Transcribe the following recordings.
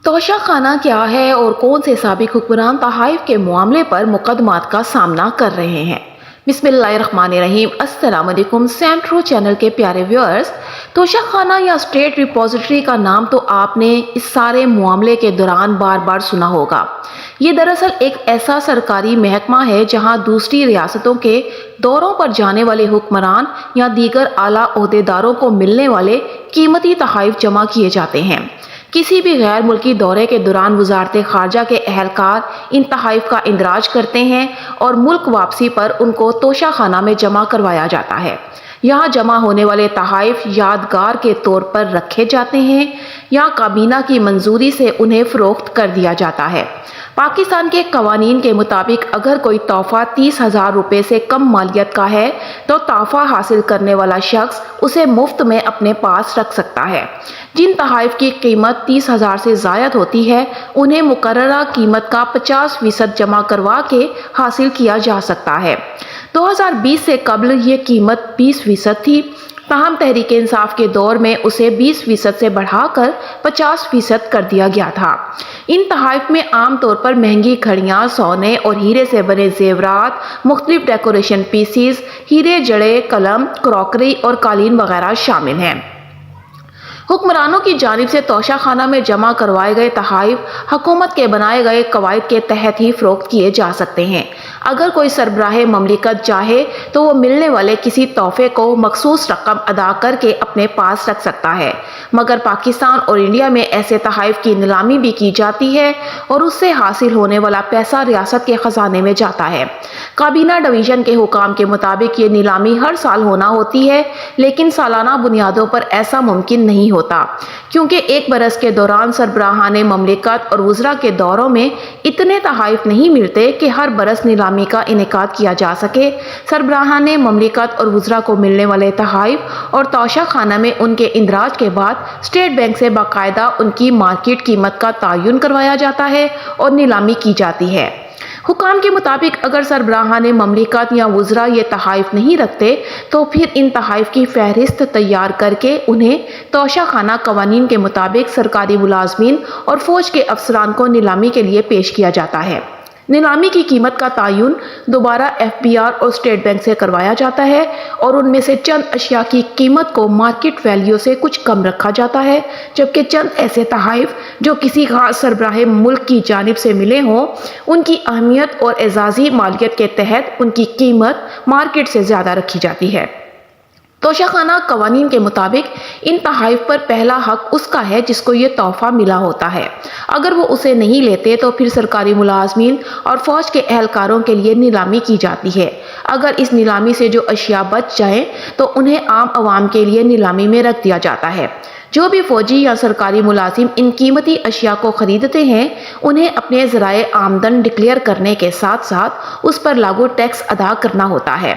توشہ خانہ کیا ہے اور کون سے سابق حکمران تحائف کے معاملے پر مقدمات کا سامنا کر رہے ہیں؟ بسم اللہ الرحمن الرحیم۔ السلام علیکم سینٹرو چینل کے پیارے ویورز۔ توشہ خانہ یا اسٹیٹ ریپوزیٹری کا نام تو آپ نے اس سارے معاملے کے دوران بار بار سنا ہوگا۔ یہ دراصل ایک ایسا سرکاری محکمہ ہے جہاں دوسری ریاستوں کے دوروں پر جانے والے حکمران یا دیگر اعلیٰ عہدیداروں کو ملنے والے قیمتی تحائف جمع کیے جاتے ہیں۔ کسی بھی غیر ملکی دورے کے دوران وزارت خارجہ کے اہلکار ان تحائف کا اندراج کرتے ہیں اور ملک واپسی پر ان کو توشہ خانہ میں جمع کروایا جاتا ہے۔ یہاں جمع ہونے والے تحائف یادگار کے طور پر رکھے جاتے ہیں یا کابینہ کی منظوری سے انہیں فروخت کر دیا جاتا ہے۔ پاکستان کے قوانین کے مطابق اگر کوئی تحفہ 30,000 روپے سے کم مالیت کا ہے تو تحفہ حاصل کرنے والا شخص اسے مفت میں اپنے پاس رکھ سکتا ہے۔ جن تحائف کی قیمت 30,000 سے زائد ہوتی ہے انہیں مقررہ قیمت کا 50% جمع کروا کے حاصل کیا جا سکتا ہے۔ 2020 سے قبل یہ قیمت 20% تھی، تاہم تحریک انصاف کے دور میں اسے 20% سے بڑھا کر 50% کر دیا گیا تھا۔ ان تحائف میں عام طور پر مہنگی گھڑیاں، سونے اور ہیرے سے بنے زیورات، مختلف ڈیکوریشن پیسز، ہیرے جڑے قلم، کراکری اور قالین وغیرہ شامل ہیں۔ حکمرانوں کی جانب سے توشہ خانہ میں جمع کروائے گئے تحائف حکومت کے بنائے گئے قواعد کے تحت ہی فروخت کیے جا سکتے ہیں۔ اگر کوئی سربراہ مملکت چاہے تو وہ ملنے والے کسی تحفے کو مخصوص رقم ادا کر کے اپنے پاس رکھ سکتا ہے، مگر پاکستان اور انڈیا میں ایسے تحائف کی نیلامی بھی کی جاتی ہے اور اس سے حاصل ہونے والا پیسہ ریاست کے خزانے میں جاتا ہے۔ کابینہ ڈویژن کے حکام کے مطابق یہ نیلامی ہر سال ہونا ہوتی ہے، لیکن سالانہ بنیادوں پر ایسا ممکن نہیں ہوتا، کیونکہ ایک برس کے دوران سربراہان مملکت اور وزراء کے دوروں میں اتنے تحائف نہیں ملتے کہ ہر برس نیلامی کا انعقاد کیا جا سکے۔ سربراہان مملکت اور وزراء کو ملنے والے تحائف اور توشہ خانہ میں ان کے اندراج کے بعد اسٹیٹ بینک سے باقاعدہ ان کی مارکیٹ قیمت کا تعین کروایا جاتا ہے اور نیلامی کی جاتی ہے۔ حکام کے مطابق اگر سربراہان مملکت یا وزراء یہ تحائف نہیں رکھتے تو پھر ان تحائف کی فہرست تیار کر کے انہیں توشہ خانہ قوانین کے مطابق سرکاری ملازمین اور فوج کے افسران کو نیلامی کے لیے پیش کیا جاتا ہے۔ نیلامی کی قیمت کا تعین دوبارہ FBR اور اسٹیٹ بینک سے کروایا جاتا ہے اور ان میں سے چند اشیاء کی قیمت کو مارکیٹ ویلیو سے کچھ کم رکھا جاتا ہے، جبکہ چند ایسے تحائف جو کسی خاص سربراہ ملک کی جانب سے ملے ہوں ان کی اہمیت اور اعزازی مالیت کے تحت ان کی قیمت مارکیٹ سے زیادہ رکھی جاتی ہے۔ توشہ خانہ قوانین کے مطابق ان تحائف پر پہلا حق اس کا ہے جس کو یہ تحفہ ملا ہوتا ہے۔ اگر وہ اسے نہیں لیتے تو پھر سرکاری ملازمین اور فوج کے اہلکاروں کے لیے نیلامی کی جاتی ہے۔ اگر اس نیلامی سے جو اشیاء بچ جائیں تو انہیں عام عوام کے لیے نیلامی میں رکھ دیا جاتا ہے۔ جو بھی فوجی یا سرکاری ملازم ان قیمتی اشیاء کو خریدتے ہیں انہیں اپنے ذرائع آمدن ڈکلیئر کرنے کے ساتھ ساتھ اس پر لاگو ٹیکس ادا کرنا ہوتا ہے۔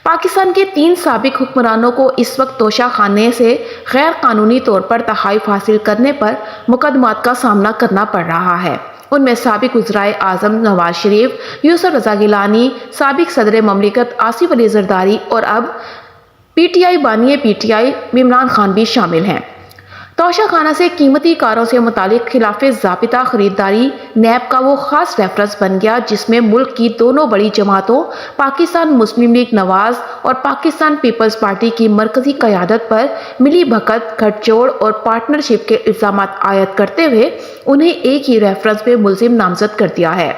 پاکستان کے 3 سابق حکمرانوں کو اس وقت توشہ خانے سے غیر قانونی طور پر تحائف حاصل کرنے پر مقدمات کا سامنا کرنا پڑ رہا ہے۔ ان میں سابق وزرائے اعظم نواز شریف، یوسف رضا گیلانی، سابق صدر مملکت آصف علی زرداری اور اب PTI بانی PTI عمران خان بھی شامل ہیں۔ توشہ خانہ سے قیمتی کاروں سے متعلق خلاف ضابطہ خریداری نیب کا وہ خاص ریفرنس بن گیا جس میں ملک کی دونوں بڑی جماعتوں پاکستان مسلم لیگ نواز اور پاکستان پیپلز پارٹی کی مرکزی قیادت پر ملی بھگت، گٹھ جوڑ اور پارٹنرشپ کے الزامات عائد کرتے ہوئے انہیں ایک ہی ریفرنس میں ملزم نامزد کر دیا ہے۔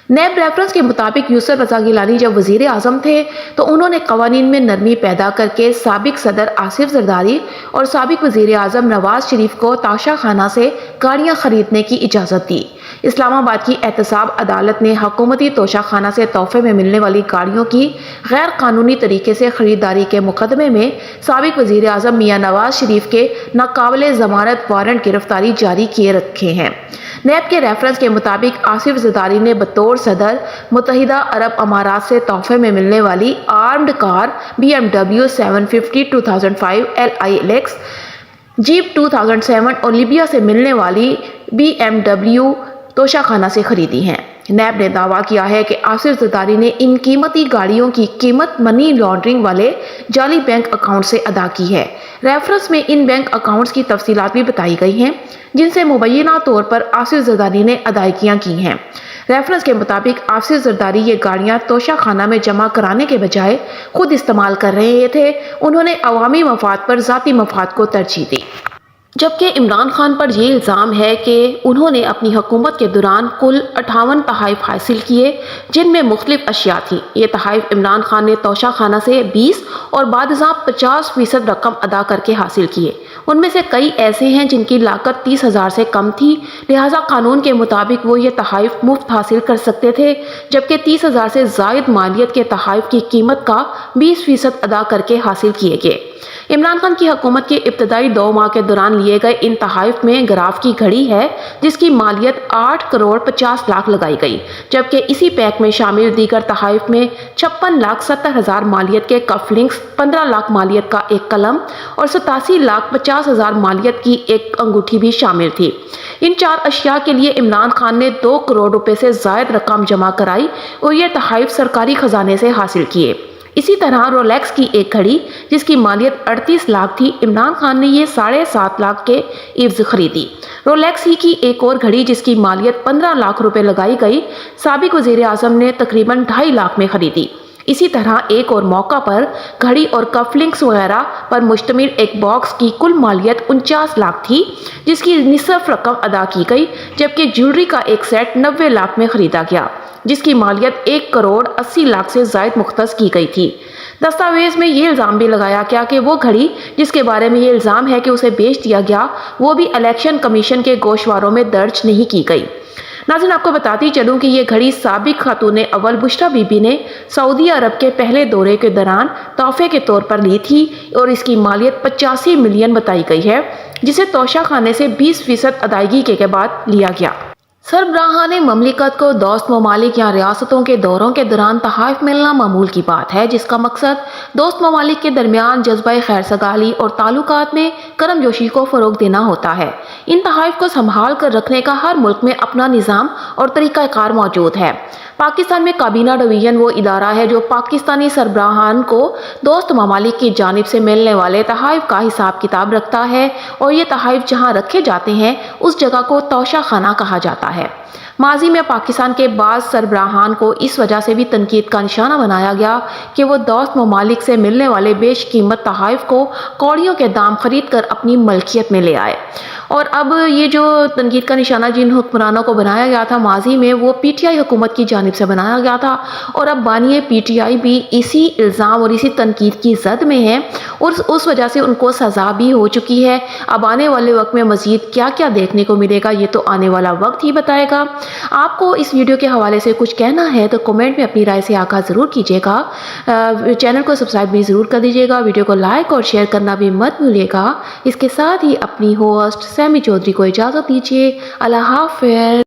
نیب ریفرنس کے مطابق یوسف رضا گیلانی جب وزیر اعظم تھے تو انہوں نے قوانین میں نرمی پیدا کر کے سابق صدر آصف زرداری اور سابق وزیر اعظم نواز شریف کو توشہ خانہ سے گاڑیاں خریدنے کی اجازت دی۔ اسلام آباد کی احتساب عدالت نے حکومتی توشہ خانہ سے تحفے میں ملنے والی گاڑیوں کی غیر قانونی طریقے سے خریداری کے مقدمے میں سابق وزیر اعظم میاں نواز شریف کے ناقابل ضمانت وارنٹ گرفتاری جاری کیے رکھے ہیں۔ نیب کے ریفرنس کے مطابق آصف زرداری نے بطور صدر متحدہ عرب امارات سے تحفے میں ملنے والی آرمڈ کار BMW 750 2005 LILX، جیپ 2007 اور لیبیا سے ملنے والی BMW توشہ خانہ سے خریدی ہیں۔ نیب نے دعویٰ کیا ہے کہ آصف زرداری نے ان قیمتی گاڑیوں کی قیمت منی لانڈرنگ والے جعلی بینک اکاؤنٹ سے ادا کی ہے۔ ریفرنس میں ان بینک اکاؤنٹس کی تفصیلات بھی بتائی گئی ہیں جن سے مبینہ طور پر آصف زرداری نے ادائیگیاں کی ہیں۔ ریفرنس کے مطابق آصف زرداری یہ گاڑیاں توشہ خانہ میں جمع کرانے کے بجائے خود استعمال کر رہے تھے۔ انہوں نے عوامی مفاد پر ذاتی مفاد کو ترجیح دی، جبکہ عمران خان پر یہ الزام ہے کہ انہوں نے اپنی حکومت کے دوران کل 58 تحائف حاصل کیے جن میں مختلف اشیاء تھیں۔ یہ تحائف عمران خان نے توشہ خانہ سے 20 اور بعد ازاں 50% رقم ادا کر کے حاصل کیے۔ ان میں سے کئی ایسے ہیں جن کی لاگت 30,000 سے کم تھی، لہٰذا قانون کے مطابق وہ یہ تحائف مفت حاصل کر سکتے تھے، جبکہ 30,000 سے زائد مالیت کے تحائف کی قیمت کا 20% ادا کر کے حاصل کیے گئے۔ عمران خان کی حکومت کے ابتدائی 2 ماہ کے دوران لیے گئے ان تحائف میں گراف کی گھڑی ہے جس کی مالیت 8 کروڑ 50 لاکھ لگائی گئی، جبکہ اسی پیک میں شامل دیگر تحائف میں 56,70,000 مالیت کے کف لنکس، 15 لاکھ مالیت کا ایک قلم اور 87,50,000 مالیت کی ایک انگوٹھی بھی شامل تھی۔ ان 4 اشیاء کے لیے عمران خان نے 2 کروڑ روپے سے زائد رقم جمع کرائی اور یہ تحائف سرکاری خزانے سے حاصل کیے۔ اسی طرح رولیکس کی ایک گھڑی جس کی مالیت 38 لاکھ تھی، عمران خان نے یہ 7.5 لاکھ کے عوض خریدی۔ رولیکس ہی کی ایک اور گھڑی جس کی مالیت 15 لاکھ روپے لگائی گئی، سابق وزیر اعظم نے تقریباً 2.5 لاکھ میں خریدی۔ اسی طرح ایک اور موقع پر گھڑی اور کف لنکس وغیرہ پر مشتمل ایک باکس کی کل مالیت 49 لاکھ تھی جس کی نصف رقم ادا کی گئی، جبکہ جیولری کا ایک سیٹ 90 لاکھ میں خریدا گیا جس کی مالیت 1 کروڑ 80 لاکھ سے زائد مختص کی گئی تھی۔ دستاویز میں یہ الزام بھی لگایا گیا کہ وہ گھڑی جس کے بارے میں یہ الزام ہے کہ اسے بیچ دیا گیا وہ بھی الیکشن کمیشن کے گوشواروں میں درج نہیں کی گئی۔ ناظرین، آپ کو بتاتی چلوں کہ یہ گھڑی سابق خاتون اول بشریٰ بی بی نے سعودی عرب کے پہلے دورے کے دوران تحفے کے طور پر لی تھی اور اس کی مالیت 85 ملین بتائی گئی ہے، جسے توشہ خانے سے 20% ادائیگی کے بعد لیا گیا۔ سربراہان مملکت کو دوست ممالک یا ریاستوں کے دوروں کے دوران تحائف ملنا معمول کی بات ہے، جس کا مقصد دوست ممالک کے درمیان جذبہ خیر سگالی اور تعلقات میں کرم جوشی کو فروغ دینا ہوتا ہے۔ ان تحائف کو سنبھال کر رکھنے کا ہر ملک میں اپنا نظام اور طریقہ کار موجود ہے۔ پاکستان میں کابینہ ڈویژن وہ ادارہ ہے جو پاکستانی سربراہان کو دوست ممالک کی جانب سے ملنے والے تحائف کا حساب کتاب رکھتا ہے، اور یہ تحائف جہاں رکھے جاتے ہیں اس جگہ کو توشہ خانہ کہا جاتا ہے۔ ماضی میں پاکستان کے بعض سربراہان کو اس وجہ سے بھی تنقید کا نشانہ بنایا گیا کہ وہ دوست ممالک سے ملنے والے بیش قیمت تحائف کو کوڑیوں کے دام خرید کر اپنی ملکیت میں لے آئے۔ اور اب یہ جو تنقید کا نشانہ جن حکمرانوں کو بنایا گیا تھا ماضی میں، وہ پی ٹی آئی حکومت کی جانب سے بنایا گیا تھا، اور اب بانی پی ٹی آئی بھی اسی الزام اور اسی تنقید کی زد میں ہے، اور اس وجہ سے ان کو سزا بھی ہو چکی ہے۔ اب آنے والے وقت میں مزید کیا کیا دیکھنے کو ملے گا یہ تو آنے والا وقت ہی بتائے گا۔ آپ کو اس ویڈیو کے حوالے سے کچھ کہنا ہے تو کمنٹ میں اپنی رائے سے آگاہ ضرور کیجیے گا۔ چینل کو سبسکرائب بھی ضرور کر دیجیے گا، ویڈیو کو لائک اور شیئر کرنا بھی مت بھولیے گا۔ اس کے ساتھ ہی اپنی ہوسٹ سیمی چودھری کو اجازت دیجیے۔ اللہ حافظ۔